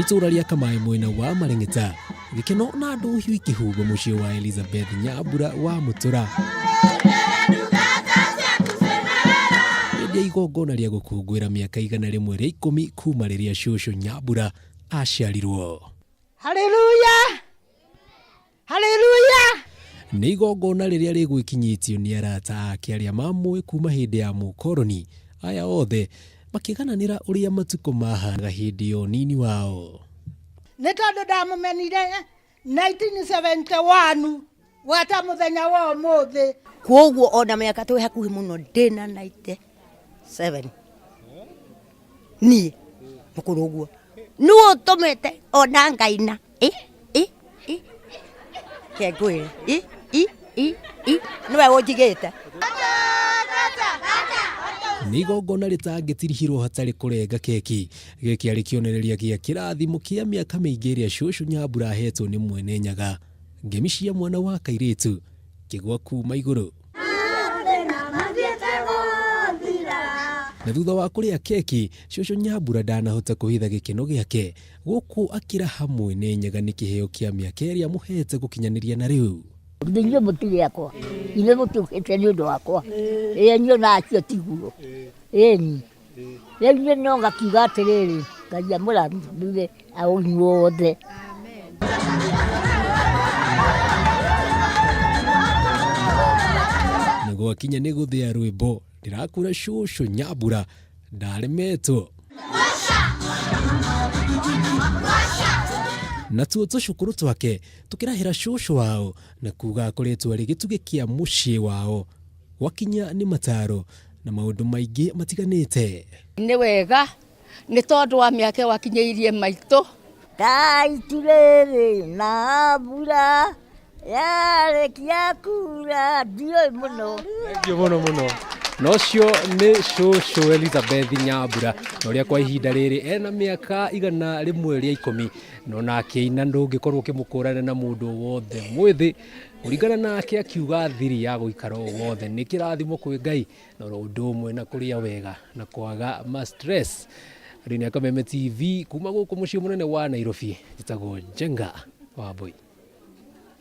Nitura ria Kamae mwena wa Marengeta gikeno na andu hiu ikihuba mucii wa Elizabeth Nyambura wa Mutura igongona ria gukungwira miaka 110 kuma riria Shushu Nyambura aciarirwo. Haleluya, haleluya. Ni igongona riria rigwikinyitio ni arata ake aria mamwe kuma hindi ya mukoroni, aya othe makigananira uria matuko mahana hindi yo nini wao. Ni tondu ndamumenire 1971 wata muthenya wa umuthi, kwoguo ona miaka twi hakuhi muno ndina 97 ni mukuru guo nuo tumete ona ngaina kegwe niwe unjigite. Ni igongona ritangitirihirwo hatari kurenga keki giki ari kionereria gia kirathimo kia miaka miingi iria Shushu Nyambura ahetwo ni mwene Nyaga, ngemi cia mwana wa kairitu kigwa kuma iguru. Na thutha wa kuria keki, Shushu Nyambura ndanahota kuhitha gikeno giake guku akira hamwe ni Nyaga ni kiheo kia miaka iria muhete gukinyaniria na riu. Ndinyo mutiri yakwa ile mutukite ni undu wakwa nyo na acio tiguo ni nyo nonga kiuga atiriri ngaria murambe auni wothe. Na gwakinya ni guthia rwimbo ndirakura Shushu Nyambura ndaremetwo na tuo tucukuru twake tukirahira Shushu wao na kuga akoretwo ari gituge kia mucii wao wakinya ni mataro na maundu maingi matiganite. Ni wega ni tondu wa miaka wakinyeirie maitu Kaitirere na mbura yarekia kura dio muno. Ndio muno nocio ni Shushu Elizabeth Nyambura noria kwa ihinda riri ena miaka 110 no nake ina ndungikorwo ukimukurana na mundu wothe mwithi uringana nake akiuga thiri ya guikara wothe ni kirathimo kwi Ngai na undu umwe na kuria wega na kwaga ma stress. Rĩnĩ Kameme TV kuma guku mucii munene wa Nairobi njitagwo Njenga Wambui.